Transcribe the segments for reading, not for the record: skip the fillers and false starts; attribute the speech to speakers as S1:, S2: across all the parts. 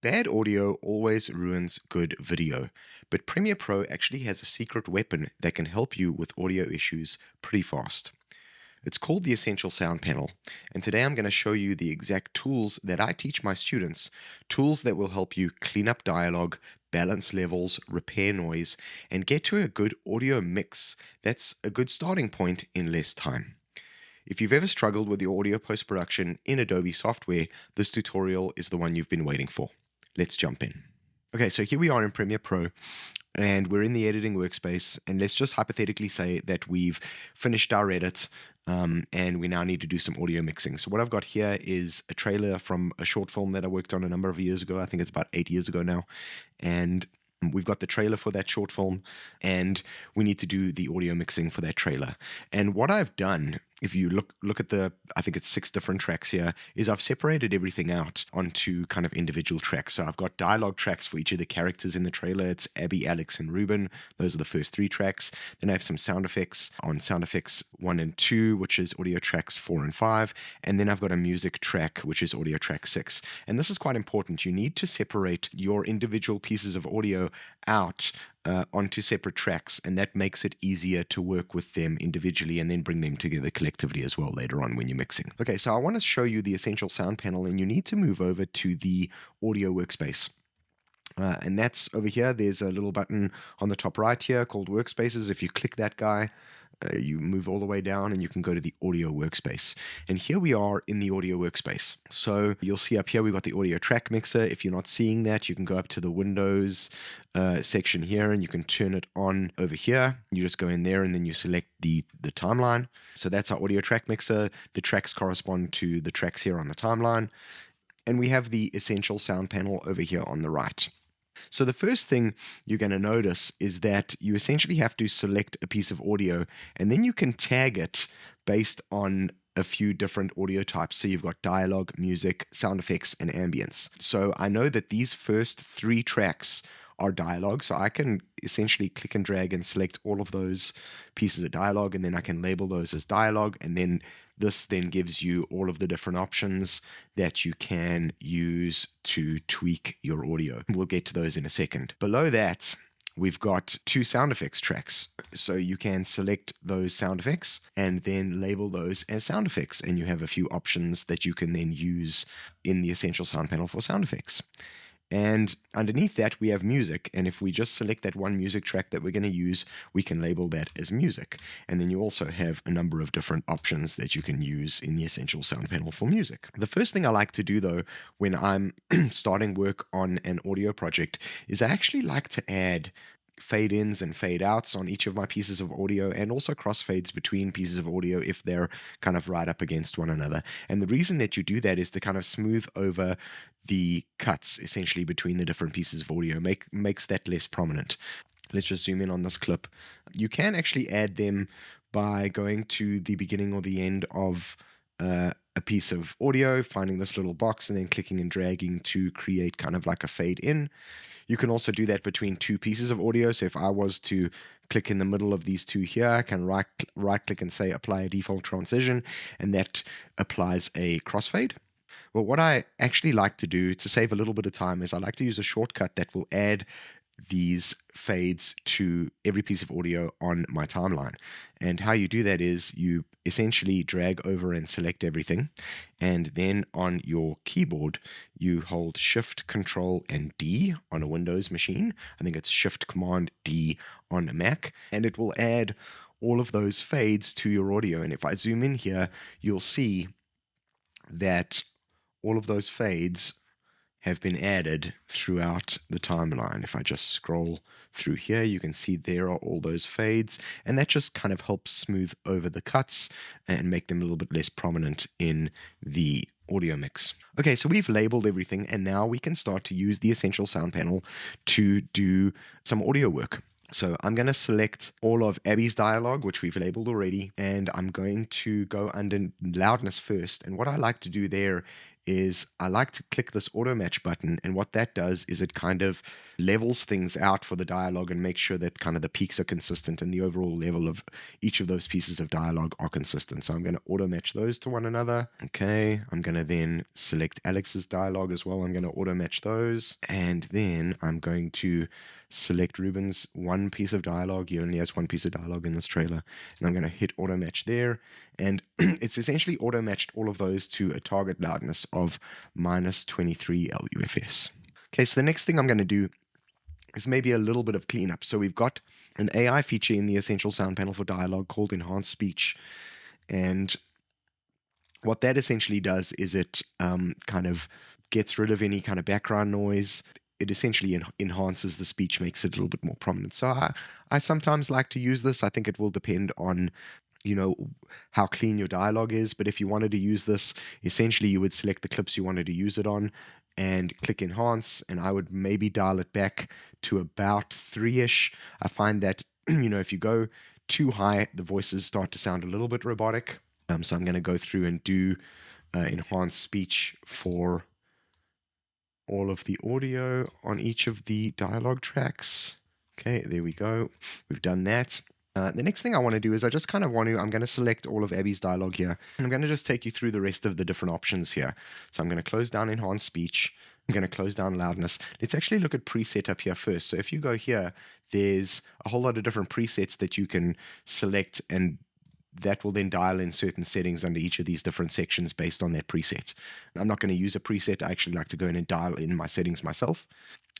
S1: Bad audio always ruins good video, but Premiere Pro actually has a secret weapon that can help you with audio issues pretty fast. It's called the Essential Sound Panel, and today I'm going to show you the exact tools that I teach my students, tools that will help you clean up dialogue, balance levels, repair noise, and get to a good audio mix that's a good starting point in less time. If you've ever struggled with your audio post-production in Adobe software, this tutorial is the one you've been waiting for. Let's jump in. Okay, so here we are in Premiere Pro, and we're in the editing workspace, and let's just hypothetically say that we've finished our edit, and we now need to do some audio mixing. So what I've got here is a trailer from a short film that I worked on a number of years ago. I think it's about 8 years ago now, and we've got the trailer for that short film, and we need to do the audio mixing for that trailer. And what I've done, if you look at the, I think it's 6 different tracks here, is I've separated everything out onto kind of individual tracks. So I've got dialogue tracks for each of the characters in the trailer. It's Abby, Alex, and Ruben. Those are the first 3 tracks. Then I have some sound effects on sound effects 1 and 2, which is audio tracks 4 and 5. And then I've got a music track, which is audio track 6. And this is quite important. You need to separate your individual pieces of audio out onto separate tracks, and that makes it easier to work with them individually and then bring them together collectively as well later on when you're mixing. Okay, so I want to show you the Essential Sound Panel, and you need to move over to the audio workspace. And that's over here. There's a little button on the top right here called Workspaces. If you click that guy, you move all the way down and you can go to the audio workspace. And here we are in the audio workspace. So you'll see up here we've got the audio track mixer. If you're not seeing that, you can go up to the Windows section here and you can turn it on over here. You just go in there and then you select the timeline. So that's our audio track mixer. The tracks correspond to the tracks here on the timeline. And we have the Essential Sound Panel over here on the right. So the first thing you're going to notice is that you essentially have to select a piece of audio, and then you can tag it based on a few different audio types. So you've got dialogue, music, sound effects, and ambience. So I know that these first 3 tracks are dialogue, so I can essentially click and drag and select all of those pieces of dialogue, and then I can label those as dialogue, and then this then gives you all of the different options that you can use to tweak your audio. We'll get to those in a second. Below that, we've got 2 sound effects tracks. So you can select those sound effects and then label those as sound effects, and you have a few options that you can then use in the Essential Sound Panel for sound effects. And underneath that, we have music. And if we just select that one music track that we're going to use, we can label that as music. And then you also have a number of different options that you can use in the Essential Sound Panel for music. The first thing I like to do, though, when I'm starting work on an audio project, is I actually like to add fade ins and fade outs on each of my pieces of audio, and also crossfades between pieces of audio if they're kind of right up against one another. And the reason that you do that is to kind of smooth over the cuts essentially between the different pieces of audio, makes that less prominent. Let's just zoom in on this clip. You can actually add them by going to the beginning or the end of a piece of audio, finding this little box, and then clicking and dragging to create kind of like a fade in. You can also do that between 2 pieces of audio. So if I was to click in the middle of these 2 here, I can right click and say apply a default transition, and that applies a crossfade. Well, what I actually like to do to save a little bit of time is I like to use a shortcut that will add these fades to every piece of audio on my timeline. And how you do that is you essentially drag over and select everything, and then on your keyboard you hold Shift, Control, and D on a Windows machine. I think it's Shift, Command, D on a Mac, and it will add all of those fades to your audio. And if I zoom in here, you'll see that all of those fades have been added throughout the timeline. If I just scroll through here, you can see there are all those fades, and that just kind of helps smooth over the cuts and make them a little bit less prominent in the audio mix. Okay, so we've labeled everything, and now we can start to use the Essential Sound Panel to do some audio work. So I'm going to select all of Abby's dialogue, which we've labeled already, and I'm going to go under loudness first. And what I like to do there is I like to click this auto match button, and what that does is it kind of levels things out for the dialogue and makes sure that kind of the peaks are consistent and the overall level of each of those pieces of dialogue are consistent. So I'm going to auto match those to one another. Okay, I'm going to then select Alex's dialogue as well. I'm going to auto match those, and then I'm going to select Ruben's one piece of dialogue. He only has one piece of dialogue in this trailer, and I'm going to hit auto match there, and it's essentially auto matched all of those to a target loudness of -23 LUFS. Okay, so the next thing I'm going to do is maybe a little bit of cleanup. So we've got an AI feature in the Essential Sound panel for dialogue called Enhanced Speech, and what that essentially does is it kind of gets rid of any kind of background noise. It essentially enhances the speech, makes it a little bit more prominent. So I sometimes like to use this. I think it will depend on, you know, how clean your dialogue is. But if you wanted to use this, essentially you would select the clips you wanted to use it on and click enhance, and I would maybe dial it back to about 3-ish. I find that, if you go too high, the voices start to sound a little bit robotic. So I'm going to go through and do enhanced speech for all of the audio on each of the dialogue tracks. Okay, there we go. We've done that. The next thing I want to do is I'm going to select all of Abby's dialogue here, and I'm going to just take you through the rest of the different options here. So I'm going to close down enhanced speech. I'm going to close down loudness. Let's actually look at preset up here first. So if you go here, there's a whole lot of different presets that you can select, and that will then dial in certain settings under each of these different sections based on that preset. I'm not going to use a preset. I actually like to go in and dial in my settings myself.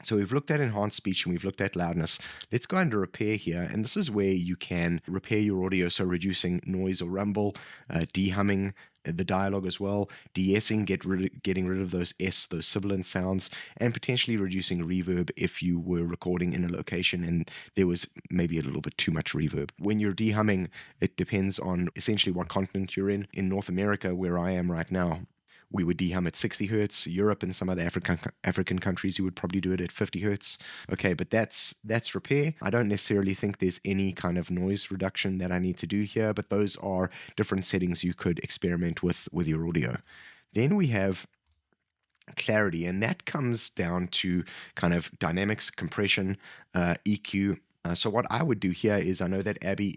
S1: So we've looked at enhanced speech and we've looked at loudness. Let's go under repair here, and this is where you can repair your audio, so reducing noise or rumble, dehumming the dialogue as well, de-essing, getting rid of those sibilant sounds, and potentially reducing reverb if you were recording in a location and there was maybe a little bit too much reverb. When you're dehumming, it depends on essentially what continent you're in. In North America, where I am right now, we would dehum at 60 hertz. Europe and some other African countries, you would probably do it at 50 hertz. Okay, but that's repair. I don't necessarily think there's any kind of noise reduction that I need to do here, but those are different settings you could experiment with your audio. Then we have clarity, and that comes down to kind of dynamics, compression, EQ. So what I would do here is, I know that Abby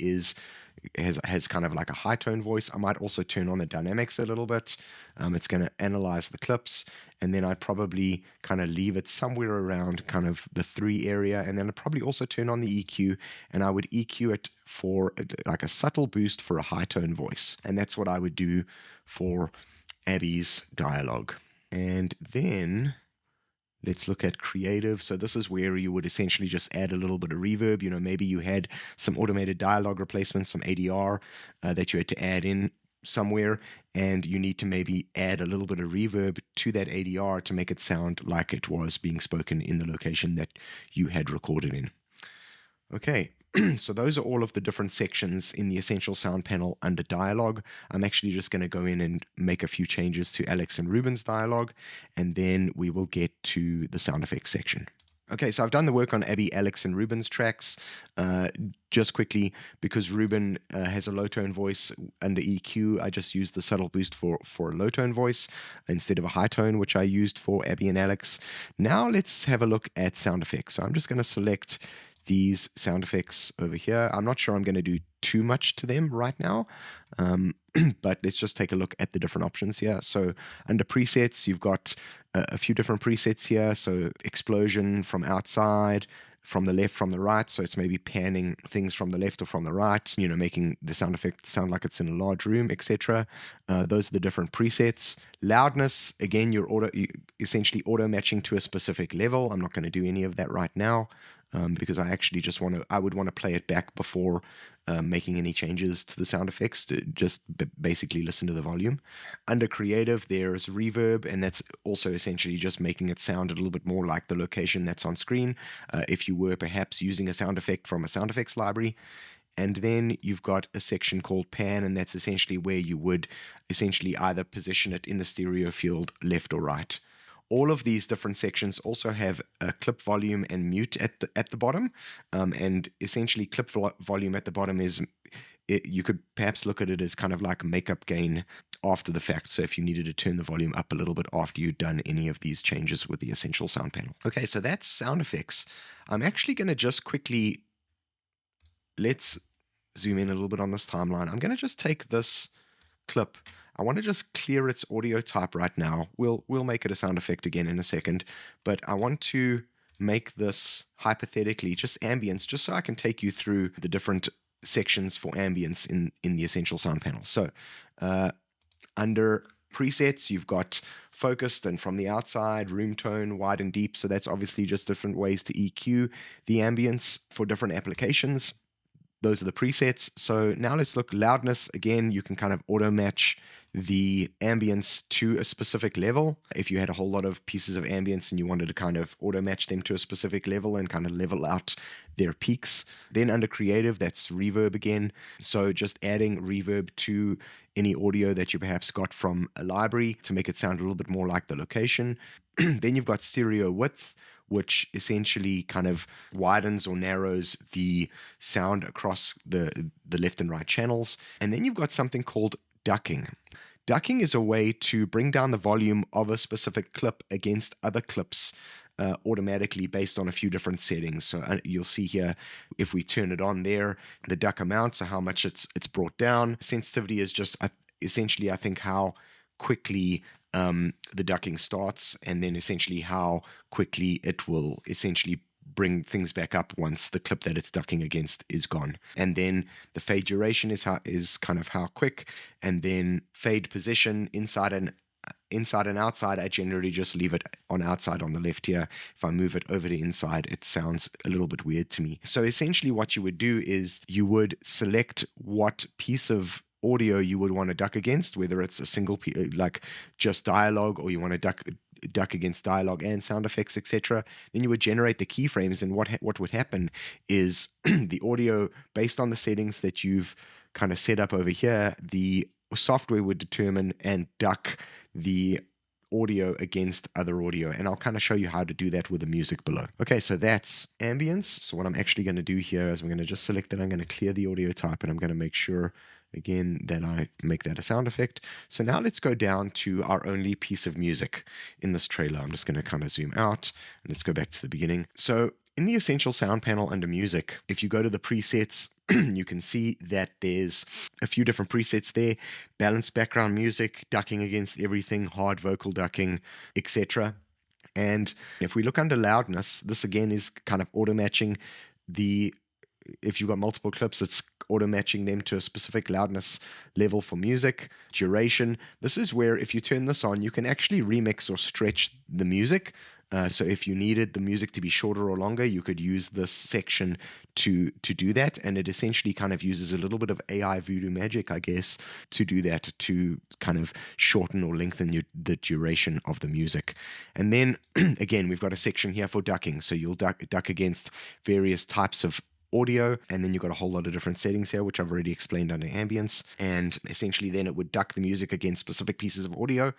S1: has kind of like a high tone voice. I might also turn on the dynamics a little bit. It's going to analyze the clips, and then I'd probably kind of leave it somewhere around kind of the 3 area, and then I'd probably also turn on the EQ, and I would EQ it for like a subtle boost for a high tone voice. And that's what I would do for Abby's dialogue. And then let's look at creative. So this is where you would essentially just add a little bit of reverb. Maybe you had some automated dialogue replacements, some ADR that you had to add in somewhere, and you need to maybe add a little bit of reverb to that ADR to make it sound like it was being spoken in the location that you had recorded in. Okay, so those are all of the different sections in the Essential Sound panel under dialogue. I'm actually just going to go in and make a few changes to Alex and Ruben's dialogue, and then we will get to the sound effects section. Okay, so I've done the work on Abby, Alex, and Ruben's tracks. Just quickly, because Ruben has a low tone voice under EQ, I just used the subtle boost for a low tone voice instead of a high tone, which I used for Abby and Alex. Now let's have a look at sound effects. So I'm just going to select these sound effects over here. I'm not sure I'm going to do too much to them right now, but let's just take a look at the different options here. So under presets, you've got a few different presets here. So explosion from outside, from the left, from the right. So it's maybe panning things from the left or from the right, making the sound effect sound like it's in a large room, etc. Those are the different presets. Loudness, again, you're essentially auto matching to a specific level. I'm not going to do any of that right now. Because I actually I would want to play it back before making any changes to the sound effects to just basically listen to the volume. Under creative, there's reverb, and that's also essentially just making it sound a little bit more like the location that's on screen, if you were perhaps using a sound effect from a sound effects library. And then you've got a section called pan, and that's essentially where you would essentially either position it in the stereo field, left or right. All of these different sections also have a clip volume and mute at the bottom, and essentially clip volume at the bottom is you could perhaps look at it as kind of like makeup gain after the fact. So if you needed to turn the volume up a little bit after you'd done any of these changes with the Essential Sound panel. Okay, so that's sound effects. I'm actually going to just quickly, let's zoom in a little bit on this timeline. I'm going to just take this clip. I want to just clear its audio type right now. We'll make it a sound effect again in a second, but I want to make this hypothetically just ambience, just so I can take you through the different sections for ambience in the Essential Sound panel. So under presets, you've got focused and from the outside, room tone, wide and deep. So that's obviously just different ways to EQ the ambience for different applications. Those are the presets. So now let's look loudness. Again, you can kind of auto match the ambience to a specific level. If you had a whole lot of pieces of ambience and you wanted to kind of auto match them to a specific level and kind of level out their peaks. Then under creative, that's reverb again. So just adding reverb to any audio that you perhaps got from a library to make it sound a little bit more like the location. Then you've got stereo width, which essentially kind of widens or narrows the sound across the left and right channels. And then you've got something called ducking. Ducking is a way to bring down the volume of a specific clip against other clips automatically based on a few different settings. So you'll see here, if we turn it on there, the duck amount, so how much it's brought down. Sensitivity is just essentially, I think, how quickly the ducking starts, and then essentially how quickly it will essentially bring things back up once the clip that it's ducking against is gone. And then the fade duration is kind of how quick, and then fade position inside and outside, I generally just leave it on outside on the left here. If I move it over to inside, it sounds a little bit weird to me. So essentially what you would do is you would select what piece of audio you would want to duck against, whether it's a single like just dialogue, or you want to duck against dialogue and sound effects, etc. Then you would generate the keyframes, and what would happen is the audio, based on the settings that you've kind of set up over here, the software would determine and duck the audio against other audio, and I'll kind of show you how to do that with the music below. Okay, so that's ambience. So what I'm actually going to do here is I'm going to just select it, I'm going to clear the audio type, and I'm going to make sure again that I make that a sound effect. So now let's go down to our only piece of music in this trailer. I'm just going to kind of zoom out, and let's go back to the beginning. So in the Essential Sound panel under music, if you go to the presets, you can see that there's a few different presets there: balanced background music, ducking against everything, hard vocal ducking, etc. And if we look under loudness, this again is kind of auto matching if you've got multiple clips, it's auto matching them to a specific loudness level for music. Duration, this is where if you turn this on, you can actually remix or stretch the music. So if you needed the music to be shorter or longer, you could use this section to do that. And it essentially kind of uses a little bit of AI voodoo magic, I guess, to do that, to kind of shorten or lengthen the duration of the music. And then again, we've got a section here for ducking. So you'll duck against various types of audio, and then you've got a whole lot of different settings here, which I've already explained under ambience. And essentially then it would duck the music against specific pieces of audio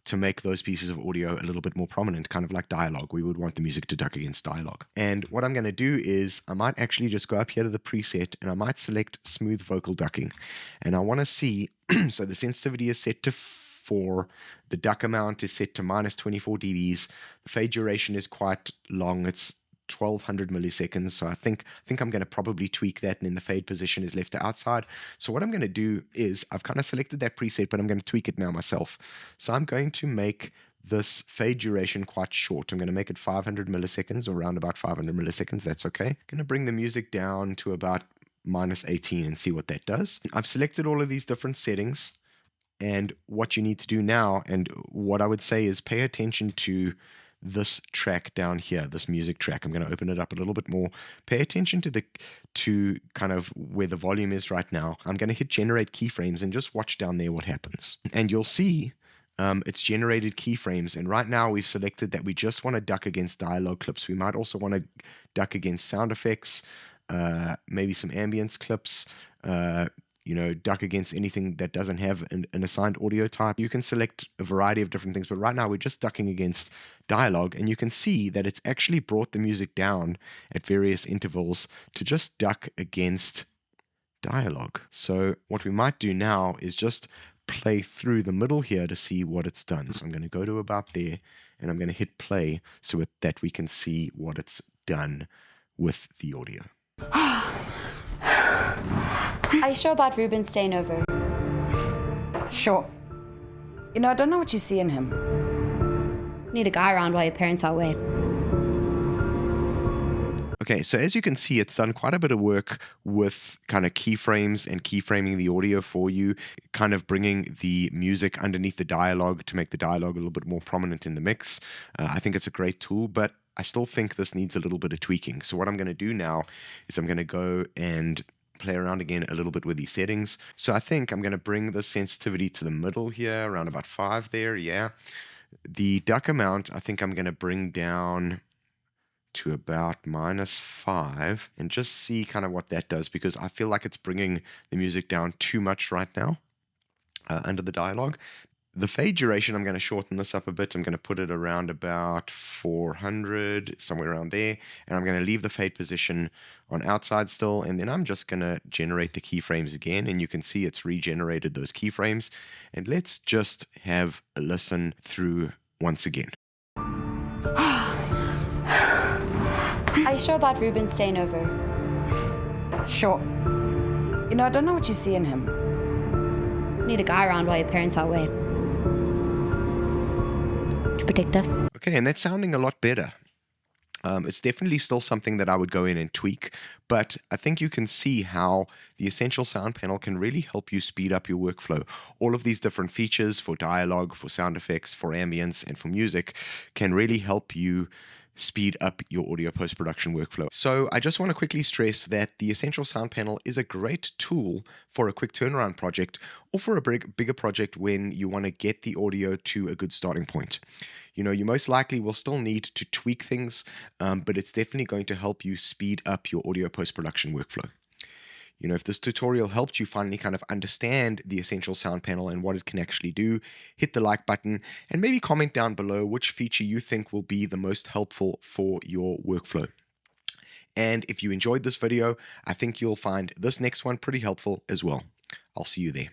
S1: to make those pieces of audio a little bit more prominent, kind of like dialogue. We would want the music to duck against dialogue. And what I'm going to do is I might actually just go up here to the preset, and I might select smooth vocal ducking. And I want to see, so the sensitivity is set to 4, the duck amount is set to minus 24 dBs, the fade duration is quite long, it's 1200 milliseconds. So I think I'm going to probably tweak that, and then the fade position is left to outside. So what I'm going to do is I've kind of selected that preset, but I'm going to tweak it now myself. So I'm going to make this fade duration quite short. I'm going to make it 500 milliseconds, or around about 500 milliseconds. That's okay. I'm going to bring the music down to about minus 18 and see what that does. I've selected all of these different settings, and what you need to do now, and what I would say, is pay attention to this track down here, this music track. I'm going to open it up a little bit more. Pay attention to kind of where the volume is right now. I'm going to hit generate keyframes and just watch down there what happens. And you'll see it's generated keyframes. And right now we've selected that we just want to duck against dialogue clips. We might also want to duck against sound effects, maybe some ambience clips, duck against anything that doesn't have an assigned audio type. You can select a variety of different things, but right now we're just ducking against dialogue, and you can see that it's actually brought the music down at various intervals to just duck against dialogue. So what we might do now is just play through the middle here to see what it's done. So I'm going to go to about there, and I'm going to hit play so that we can see what it's done with the audio.
S2: Are you sure about Ruben staying over?
S3: Sure. You know, I don't know what you see in him.
S2: Need a guy around while your parents are away.
S1: Okay, so as you can see, it's done quite a bit of work with kind of keyframes and keyframing the audio for you, kind of bringing the music underneath the dialogue to make the dialogue a little bit more prominent in the mix. I think it's a great tool, but I still think this needs a little bit of tweaking. So what I'm going to do now is I'm going to go and play around again a little bit with these settings. So I think I'm going to bring the sensitivity to the middle here, around about 5 there, yeah. The duck amount, I think I'm going to bring down to about -5 and just see kind of what that does, because I feel like it's bringing the music down too much right now under the dialogue. The fade duration, I'm going to shorten this up a bit. I'm going to put it around about 400, somewhere around there. And I'm going to leave the fade position on outside still. And then I'm just going to generate the keyframes again. And you can see it's regenerated those keyframes. And let's just have a listen through once again.
S2: Are you sure about Ruben staying over?
S3: Sure. You know, I don't know what you see in him.
S2: Need a guy around while your parents are away. To protect us.
S1: Okay, and that's sounding a lot better. It's definitely still something that I would go in and tweak, but I think you can see how the Essential Sound panel can really help you speed up your workflow. All of these different features for dialogue, for sound effects, for ambience, and for music can really help you speed up your audio post-production workflow. So I just want to quickly stress that the Essential Sound panel is a great tool for a quick turnaround project, or for a bigger project when you want to get the audio to a good starting point. You know, you most likely will still need to tweak things, but it's definitely going to help you speed up your audio post-production workflow. You know, if this tutorial helped you finally kind of understand the Essential Sound panel and what it can actually do, hit the like button and maybe comment down below which feature you think will be the most helpful for your workflow. And if you enjoyed this video, I think you'll find this next one pretty helpful as well. I'll see you there.